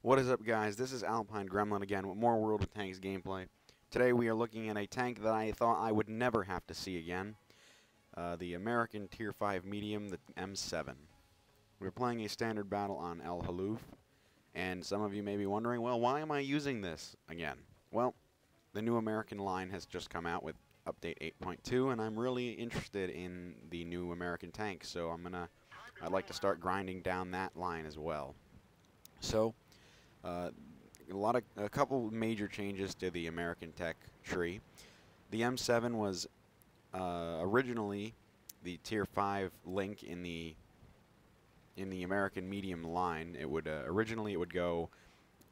What is up, guys? This is Alpine Gremlin again with more World of Tanks gameplay. Today we are looking at a tank that I thought I would never have to see again. The American Tier 5 Medium, the M7. We're playing a standard battle on El Haluf, and some of you may be wondering, well, why am I using this again? Well, the new American line has just come out with update 8.2, and I'm really interested in the new American tank, so I'd like to start grinding down that line as well. So, a couple major changes to the American tech tree. The M7 was originally the Tier 5 link in the American medium line. It would originally it would go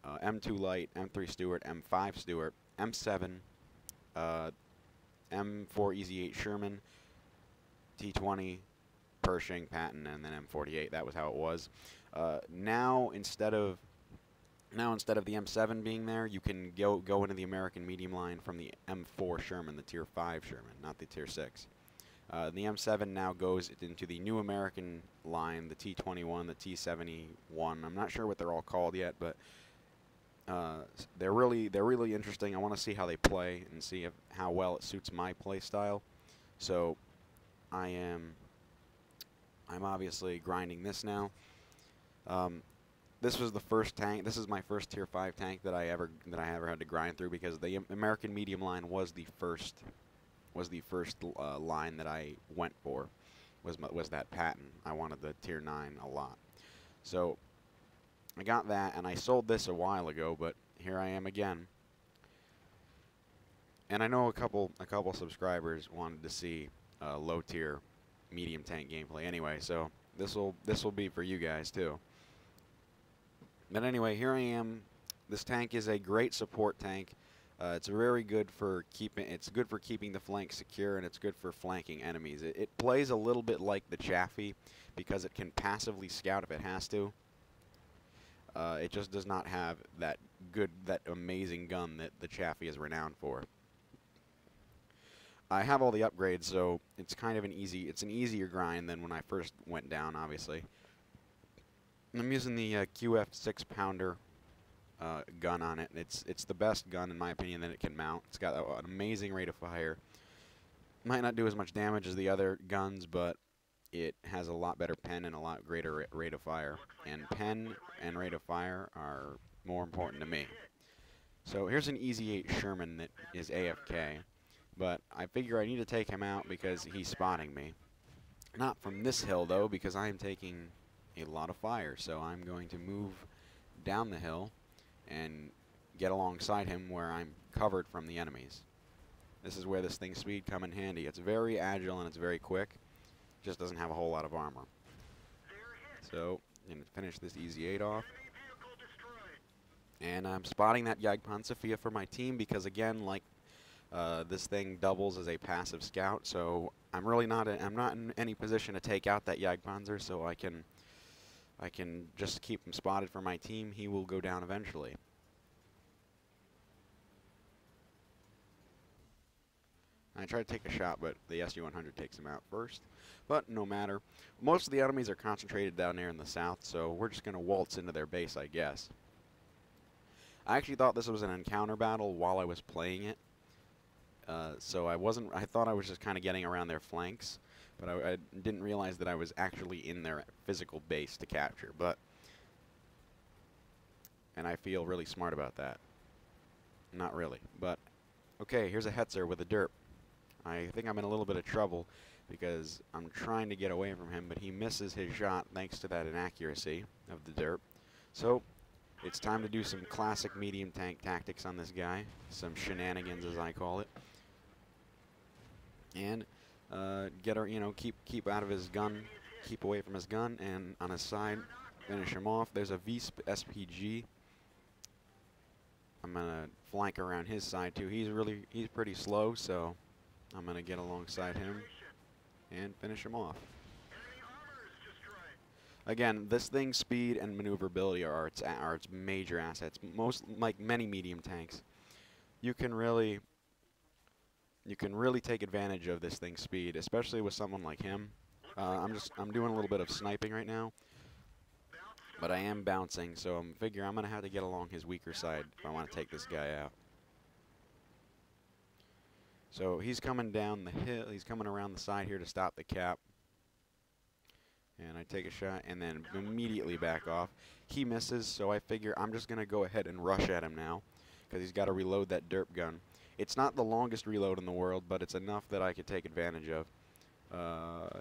M2 Light, M3 Stuart, M5 Stuart, M7, M4 Easy 8 Sherman, T20 Pershing, Patton, and then M48. That was how it was. Now instead of the M7 being there, you can go into the American medium line from the M4 Sherman, the Tier 5 Sherman, not the Tier 6. The M7 now goes into the new American line, the T21, the T71. I'm not sure what they're all called yet, but they're really interesting. I want to see how they play and see how well it suits my play style. So I'm obviously grinding this now. This was the first tank. This is my first Tier 5 tank that I ever had to grind through, because the American medium line was the first line that I went for. Was that Patton? I wanted the Tier 9 a lot. So I got that, and I sold this a while ago, but here I am again. And I know a couple subscribers wanted to see low tier medium tank gameplay anyway, so this will be for you guys too. But anyway, here I am. This tank is a great support tank. It's very good for keeping the flank secure, and it's good for flanking enemies. It plays a little bit like the Chaffee because it can passively scout if it has to. It just does not have that amazing gun that the Chaffee is renowned for. I have all the upgrades, so it's kind of an easier grind than when I first went down, obviously. I'm using the QF 6-pounder gun on it. It's the best gun, in my opinion, that it can mount. It's got an amazing rate of fire. Might not do as much damage as the other guns, but it has a lot better pen and a lot greater rate of fire. And pen and rate of fire are more important to me. So here's an Easy 8 Sherman that is AFK. But I figure I need to take him out because he's spotting me. Not from this hill, though, because I am taking a lot of fire. So I'm going to move down the hill and get alongside him where I'm covered from the enemies. This is where this thing's speed come in handy. It's very agile and it's very quick. Just doesn't have a whole lot of armor. So I'm going to finish this Easy 8 off. And I'm spotting that Jagdpanzerfia for my team because, again, like this thing doubles as a passive scout, so I'm not in any position to take out that Jagdpanzer, so I can just keep him spotted for my team. He will go down eventually. I try to take a shot, but the SU-100 takes him out first. But no matter. Most of the enemies are concentrated down there in the south, so we're just going to waltz into their base, I guess. I actually thought this was an encounter battle while I was playing it. So I thought I was just kind of getting around their flanks, but I didn't realize that I was actually in their physical base to capture. And I feel really smart about that. Not really, but okay, here's a Hetzer with a derp. I think I'm in a little bit of trouble because I'm trying to get away from him, but he misses his shot thanks to that inaccuracy of the derp. So it's time to do some classic medium tank tactics on this guy, some shenanigans as I call it. And keep out of his gun, keep away from his gun, and on his side, finish him off. There's a Visp SPG. I'm gonna flank around his side too. He's pretty slow, so I'm gonna get alongside him and finish him off. Again, this thing's speed and maneuverability are its major assets. Like many medium tanks, you can really take advantage of this thing's speed, especially with someone like him. I'm doing a little bit of sniping right now. But I am bouncing, so I'm figure I'm going to have to get along his weaker side if I want to take this guy out. So he's coming down the hill. He's coming around the side here to stop the cap. And I take a shot and then immediately back off. He misses, so I figure I'm just going to go ahead and rush at him now because he's got to reload that derp gun. It's not the longest reload in the world, but it's enough that I could take advantage of.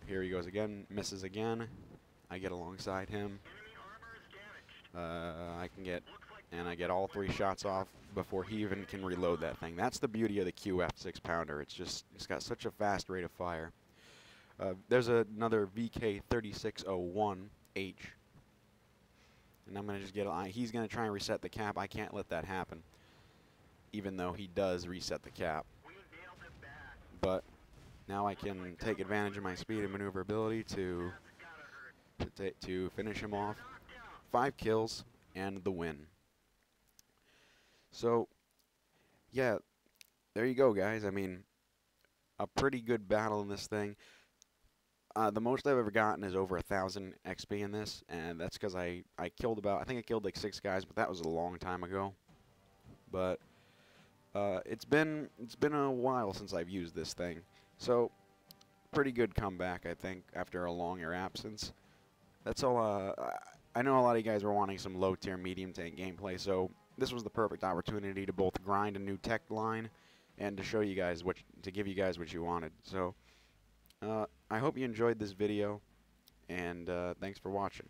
Here he goes again, misses again. I get alongside him. I get all 3 shots off before he even can reload that thing. That's the beauty of the QF 6-pounder. It's got such a fast rate of fire. There's another VK3601H, and I'm gonna just get. He's gonna try and reset the cap. I can't let that happen, even though he does reset the cap. But now I can take advantage of my speed and maneuverability to finish him off. 5 kills and the win. So, yeah, there you go, guys. I mean, a pretty good battle in this thing. The most I've ever gotten is over 1,000 XP in this, and that's because I killed I think I killed like 6 guys, but that was a long time ago. But it's been a while since I've used this thing, so pretty good comeback, I think, after a longer absence. That's all. I know a lot of you guys were wanting some low-tier, medium-tank gameplay, so this was the perfect opportunity to both grind a new tech line and to show you guys to give you guys what you wanted. So I hope you enjoyed this video, and thanks for watching.